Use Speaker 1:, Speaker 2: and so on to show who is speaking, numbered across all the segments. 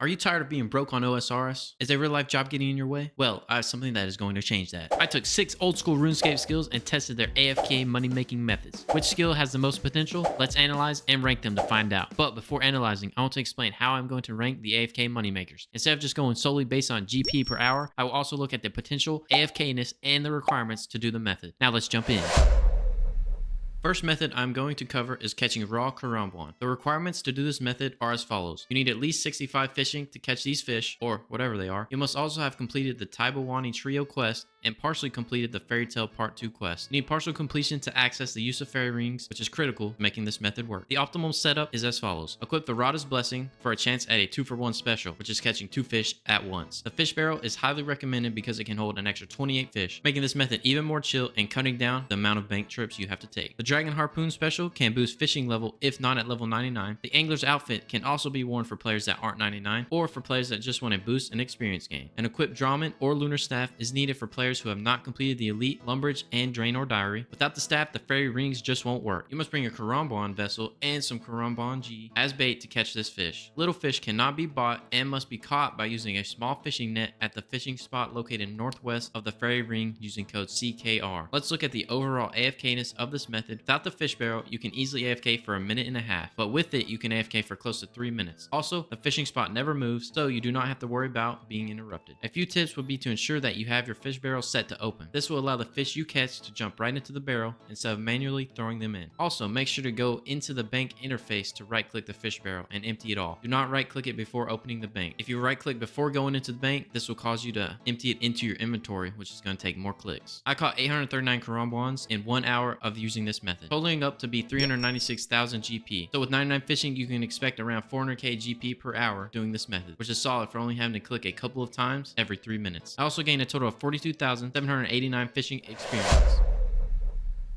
Speaker 1: Are you tired of being broke on OSRS? Is a real life job getting in your way? Well, I have something that is going to change that. I took 6 old school RuneScape skills and tested their AFK money making methods. Which skill has the most potential? Let's analyze and rank them to find out. But before analyzing, I want to explain how I'm going to rank the AFK money makers. Instead of just going solely based on GP per hour, I will also look at the potential, AFKness, and the requirements to do the method. Now let's jump in. First method I'm going to cover is catching raw karambwan. The requirements to do this method are as follows. You need at least 65 fishing to catch these fish, or whatever they are. You must also have completed the Taibawani Trio quest and partially completed the Fairy Tale Part 2 quest. You need partial completion to access the use of fairy rings, which is critical to making this method work. The optimal setup is as follows. Equip the Rada's Blessing for a chance at a 2-for-1 special, which is catching 2 fish at once. The fish barrel is highly recommended because it can hold an extra 28 fish, making this method even more chill and cutting down the amount of bank trips you have to take. The Dragon Harpoon special can boost fishing level if not at level 99. The Angler's outfit can also be worn for players that aren't 99 or for players that just want to boost an experience gain. An equipped Drawman or Lunar Staff is needed for players who have not completed the Elite, Lumbridge, and Draenor Diary. Without the staff, the fairy rings just won't work. You must bring a Karambwan vessel and some Karambwan G as bait to catch this fish. Little fish cannot be bought and must be caught by using a small fishing net at the fishing spot located northwest of the fairy ring using code CKR. Let's look at the overall AFKness of this method. Without the fish barrel, you can easily AFK for 1.5 minutes, but with it, you can AFK for close to 3 minutes. Also, the fishing spot never moves, so you do not have to worry about being interrupted. A few tips would be to ensure that you have your fish barrel set to open. This will allow the fish you catch to jump right into the barrel instead of manually throwing them in. Also, make sure to go into the bank interface to right-click the fish barrel and empty it all. Do not right-click it before opening the bank. If you right-click before going into the bank, this will cause you to empty it into your inventory, which is going to take more clicks. I caught 839 Karambwans in 1 hour of using this method, totaling up to be 396,000 GP. So with 99 fishing, you can expect around 400k GP per hour doing this method, which is solid for only having to click a couple of times every 3 minutes. I also gained a total of 42,789 fishing experience.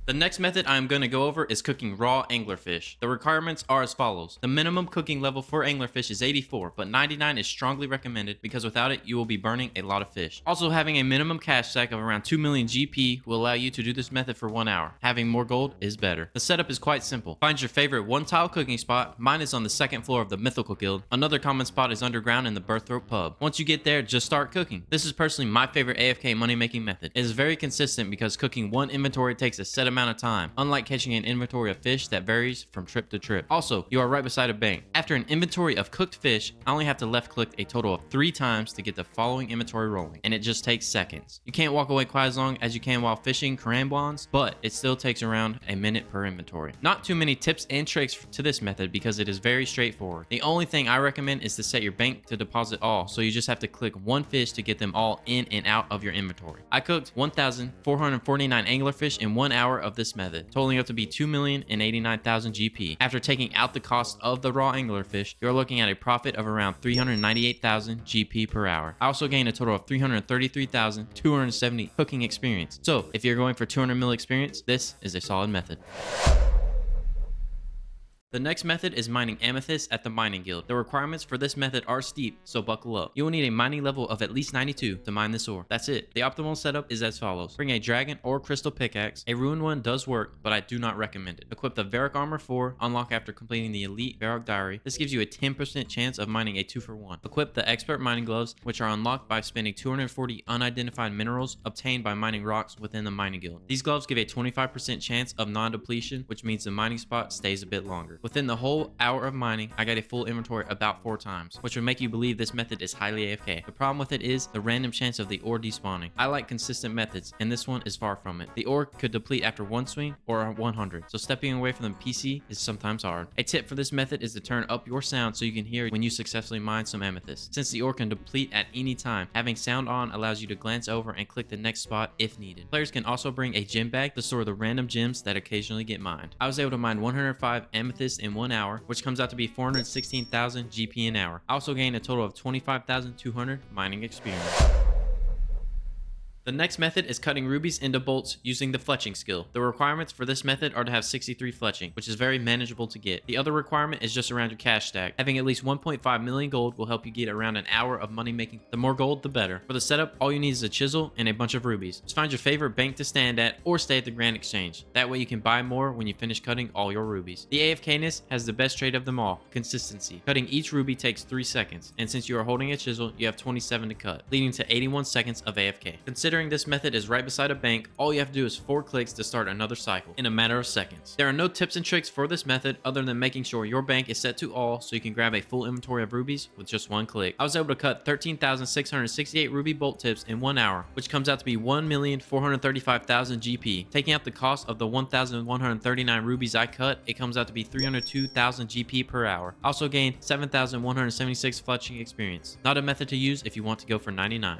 Speaker 1: The next method I am going to go over is cooking raw anglerfish. The requirements are as follows. The minimum cooking level for anglerfish is 84, but 99 is strongly recommended because without it, you will be burning a lot of fish. Also, having a minimum cash stack of around 2 million GP will allow you to do this method for 1 hour. Having more gold is better. The setup is quite simple. Find your favorite 1-tile cooking spot. Mine is on the 2nd floor of the Mythical Guild. Another common spot is underground in the Birthroat Pub. Once you get there, just start cooking. This is personally my favorite AFK money-making method. It is very consistent because cooking one inventory takes a set amount of time, unlike catching an inventory of fish that varies from trip to trip. Also, you are right beside a bank. After an inventory of cooked fish, I only have to left click a total of 3 times to get the following inventory rolling, and it just takes seconds. You can't walk away quite as long as you can while fishing karambwans, but it still takes around a minute per inventory. Not too many tips and tricks to this method because it is very straightforward. The only thing I recommend is to set your bank to deposit all, so you just have to click 1 fish to get them all in and out of your inventory. I cooked 1,449 anglerfish in 1 hour of this method, totaling up to be 2,089,000 GP. After taking out the cost of the raw anglerfish, you're looking at a profit of around 398,000 GP per hour. I also gained a total of 333,270 cooking experience. So if you're going for 200 mil experience, this is a solid method. The next method is mining amethyst at the mining guild. The requirements for this method are steep, so buckle up. You will need a mining level of at least 92 to mine this ore. That's it. The optimal setup is as follows. Bring a dragon or crystal pickaxe. A ruined one does work, but I do not recommend it. Equip the Varrock Armor 4, unlock after completing the Elite Varrock Diary. This gives you a 10% chance of mining a 2-for-1. Equip the Expert Mining Gloves, which are unlocked by spending 240 unidentified minerals obtained by mining rocks within the mining guild. These gloves give a 25% chance of non-depletion, which means the mining spot stays a bit longer. Within the whole hour of mining, I got a full inventory about 4 times, which would make you believe this method is highly AFK. The problem with it is the random chance of the ore despawning. I like consistent methods, and this one is far from it. The ore could deplete after 1 swing or 100, so stepping away from the PC is sometimes hard. A tip for this method is to turn up your sound so you can hear when you successfully mine some amethyst. Since the ore can deplete at any time, having sound on allows you to glance over and click the next spot if needed. Players can also bring a gem bag to store the random gems that occasionally get mined. I was able to mine 105 amethyst in 1 hour, which comes out to be 416,000 GP an hour. I also gained a total of 25,200 mining experience. The next method is cutting rubies into bolts using the fletching skill. The requirements for this method are to have 63 fletching, which is very manageable to get. The other requirement is just around your cash stack. Having at least 1.5 million gold will help you get around an hour of money making. The more gold, the better. For the setup, all you need is a chisel and a bunch of rubies. Just find your favorite bank to stand at or stay at the Grand Exchange. That way you can buy more when you finish cutting all your rubies. The AFKness has the best trait of them all, consistency. Cutting each ruby takes 3 seconds, and since you are holding a chisel, you have 27 to cut, leading to 81 seconds of AFK. Considering this method is right beside a bank, all you have to do is 4 clicks to start another cycle in a matter of seconds. There are no tips and tricks for this method other than making sure your bank is set to all so you can grab a full inventory of rubies with just 1 click. I was able to cut 13,668 ruby bolt tips in 1 hour, which comes out to be 1,435,000 GP. Taking out the cost of the 1,139 rubies I cut, it comes out to be 302,000 GP per hour. I also gained 7,176 fletching experience. Not a method to use if you want to go for 99.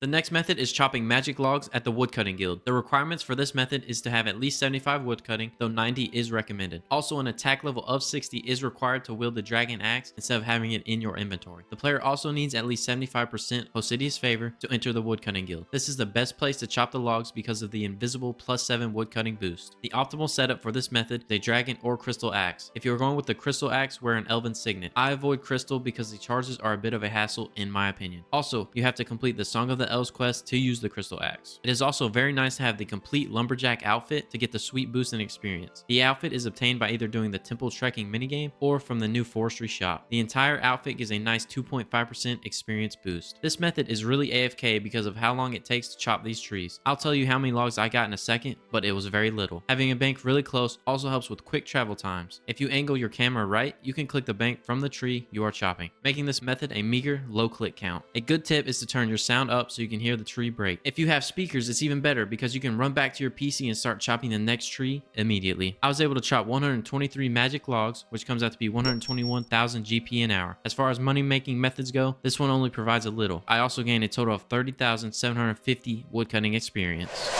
Speaker 1: The next method is chopping magic logs at the Woodcutting Guild. The requirements for this method is to have at least 75 woodcutting, though 90 is recommended. Also, an attack level of 60 is required to wield the dragon axe instead of having it in your inventory. The player also needs at least 75% Hosidious favor to enter the Woodcutting Guild. This is the best place to chop the logs because of the invisible +7 woodcutting boost. The optimal setup for this method is a dragon or crystal axe. If you're going with the crystal axe, wear an elven signet. I avoid crystal because the charges are a bit of a hassle in my opinion. Also, you have to complete the Song of the Elves quest to use the crystal axe. It is also very nice to have the complete lumberjack outfit to get the sweet boost in experience. The outfit is obtained by either doing the temple trekking minigame or from the new forestry shop. The entire outfit gives a nice 2.5% experience boost. This method is really AFK because of how long it takes to chop these trees. I'll tell you how many logs I got in a second, but it was very little. Having a bank really close also helps with quick travel times. If you angle your camera right, you can click the bank from the tree you are chopping, making this method a meager low click count. A good tip is to turn your sound up so you can hear the tree break. If you have speakers, it's even better because you can run back to your PC and start chopping the next tree immediately. I was able to chop 123 magic logs, which comes out to be 121,000 GP an hour. As far as money making methods go, this one only provides a little. I also gained a total of 30,750 woodcutting experience.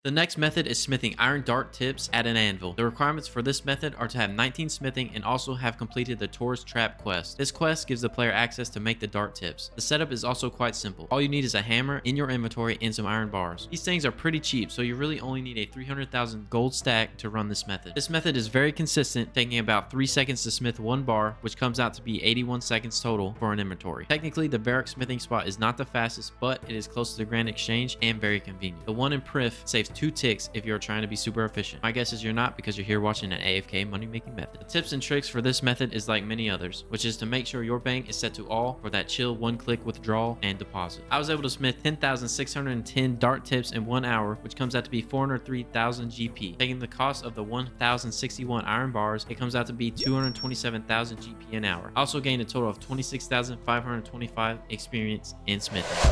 Speaker 1: The next method is smithing iron dart tips at an anvil. The requirements for this method are to have 19 smithing and also have completed the Tourist Trap quest. This quest gives the player access to make the dart tips. The setup is also quite simple. All you need is a hammer in your inventory and some iron bars. These things are pretty cheap, so you really only need a 300,000 gold stack to run this method. This method is very consistent, taking about 3 seconds to smith 1 bar, which comes out to be 81 seconds total for an inventory. Technically, the barrack smithing spot is not the fastest, but it is close to the Grand Exchange and very convenient. The one in Prif saves 2 ticks if you're trying to be super efficient. My guess is you're not because you're here watching an AFK money making method. The tips and tricks for this method is like many others, which is to make sure your bank is set to all for that chill 1-click withdrawal and deposit. I was able to smith 10,610 dart tips in 1 hour, which comes out to be 403,000 GP. Taking the cost of the 1,061 iron bars, it comes out to be 227,000 GP an hour. I also gained a total of 26,525 experience in smithing.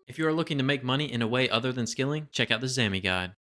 Speaker 1: If you are looking to make money in a way other than skilling, check out the Zammy guide.